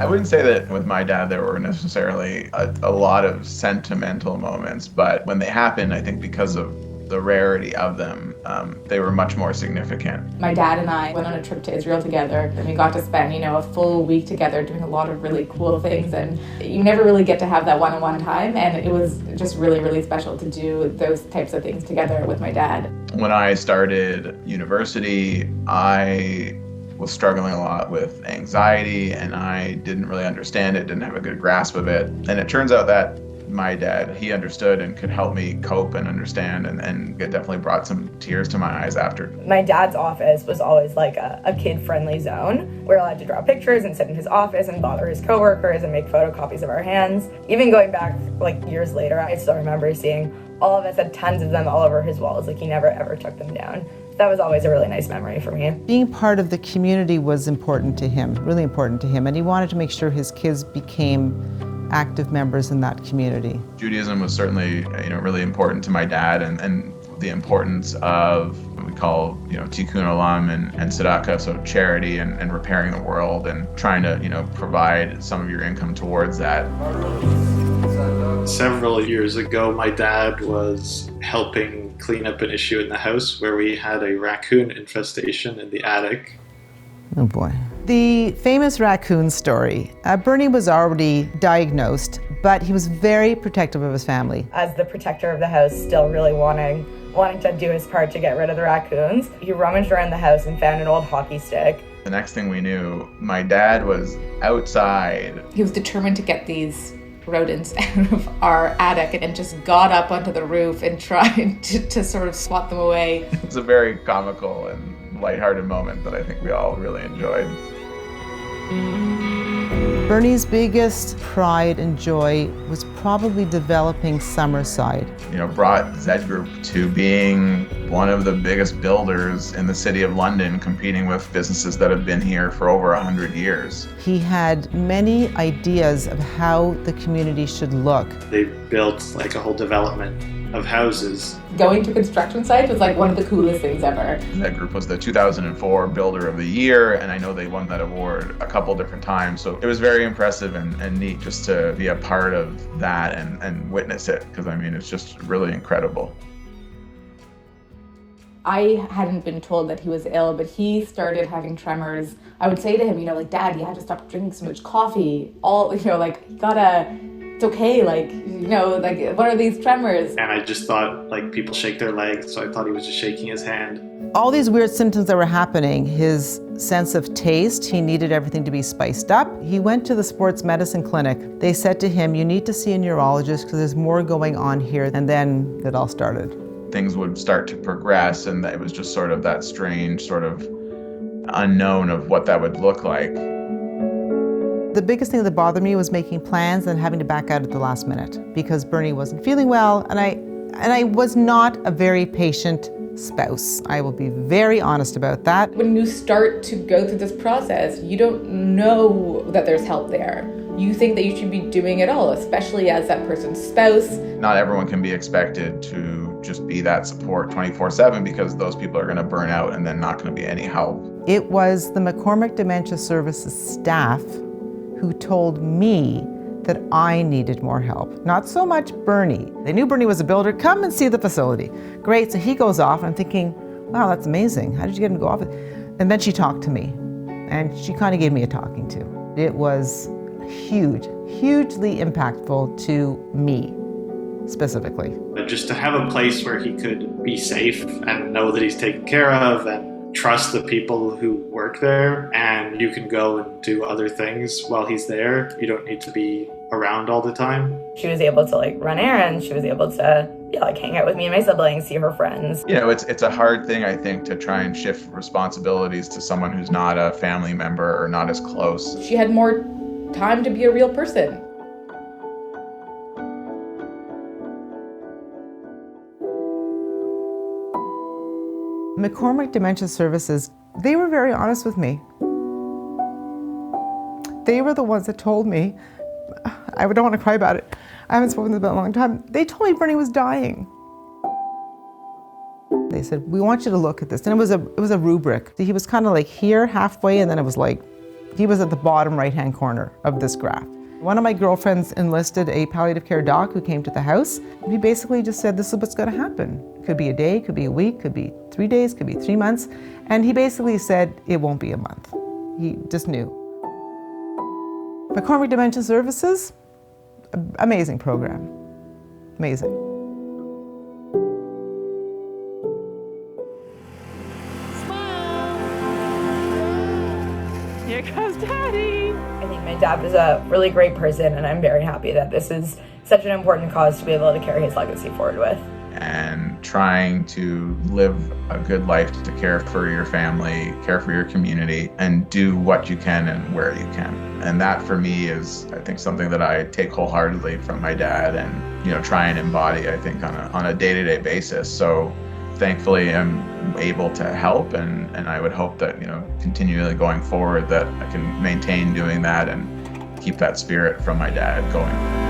wouldn't say that with my dad there were necessarily a lot of sentimental moments, but when they happened, I think because of the rarity of them, they were much more significant. My dad and I went on a trip to Israel together, and we got to spend, a full week together doing a lot of really cool things, and you never really get to have that one-on-one time, and it was just really, really special to do those types of things together with my dad. When I started university, I was struggling a lot with anxiety, and I didn't really understand it, didn't have a good grasp of it. And it turns out that my dad, he understood and could help me cope and understand, and it definitely brought some tears to my eyes after. My dad's office was always like a kid-friendly zone. We're allowed to draw pictures and sit in his office and bother his coworkers and make photocopies of our hands. Even going back years later, I still remember seeing all of us had tons of them all over his walls. He never ever took them down. That was always a really nice memory for me. Being part of the community was important to him, really important to him, and he wanted to make sure his kids became active members in that community. Judaism was certainly, really important to my dad, and the importance of what we call, tikkun olam and tzedakah, so charity and repairing the world and trying to, provide some of your income towards that. Several years ago, my dad was helping clean up an issue in the house where we had a raccoon infestation in the attic. Oh boy. The famous raccoon story. Bernie was already diagnosed, but he was very protective of his family. As the protector of the house, still really wanting to do his part to get rid of the raccoons, he rummaged around the house and found an old hockey stick. The next thing we knew, my dad was outside. He was determined to get these rodents out of our attic and just got up onto the roof and tried to sort of swat them away. It's a very comical and lighthearted moment that I think we all really enjoyed. Bernie's biggest pride and joy was probably developing Summerside. Brought Z Group to being one of the biggest builders in the city of London, competing with businesses that have been here for over 100 years. He had many ideas of how the community should look. They built a whole development of houses. Going to construction sites was one of the coolest things ever. That group was the 2004 Builder of the Year, and I know they won that award a couple different times. So it was very impressive and neat just to be a part of that and witness it, because it's just really incredible. I hadn't been told that he was ill, but he started having tremors. I would say to him, Dad, you had to stop drinking so much coffee. It's okay, what are these tremors? And I just thought, people shake their legs, so I thought he was just shaking his hand. All these weird symptoms that were happening, his sense of taste, he needed everything to be spiced up. He went to the sports medicine clinic. They said to him, you need to see a neurologist because there's more going on here. And then it all started. Things would start to progress, and it was just sort of that strange sort of unknown of what that would look like. The biggest thing that bothered me was making plans and having to back out at the last minute because Bernie wasn't feeling well, and I was not a very patient spouse. I will be very honest about that. When you start to go through this process, you don't know that there's help there. You think that you should be doing it all, especially as that person's spouse. Not everyone can be expected to just be that support 24/7 because those people are going to burn out and then not going to be any help. It was the McCormick Dementia Services staff who told me that I needed more help. Not so much Bernie. They knew Bernie was a builder. Come and see the facility. Great, so he goes off. I'm thinking, wow, that's amazing. How did you get him to go off? And then she talked to me, and she kind of gave me a talking to. It was hugely impactful to me, specifically. But just to have a place where he could be safe and know that he's taken care of and trust the people who work there, and you can go and do other things while he's there. You don't need to be around all the time. She was able to run errands. She was able to hang out with me and my siblings, see her friends. It's a hard thing, I think, to try and shift responsibilities to someone who's not a family member or not as close. She had more time to be a real person. McCormick Dementia Services, they were very honest with me. They were the ones that told me, I don't want to cry about it, I haven't spoken to them in a long time. They told me Bernie was dying. They said, we want you to look at this. And it was a rubric. He was kind of here halfway, and then it was He was at the bottom right-hand corner of this graph. One of my girlfriends enlisted a palliative care doc who came to the house. He basically just said, this is what's going to happen. Could be a day, could be a week, could be 3 days, could be 3 months. And he basically said, it won't be a month. He just knew. McCormick Dementia Services, amazing program. Amazing. Here comes Daddy. I think my dad was a really great person, and I'm very happy that this is such an important cause to be able to carry his legacy forward with. And trying to live a good life to care for your family, care for your community, and do what you can and where you can. And that for me is, I think, something that I take wholeheartedly from my dad and, try and embody, I think, on a day-to-day basis. So thankfully I'm able to help, and I would hope that, continually going forward that I can maintain doing that and keep that spirit from my dad going.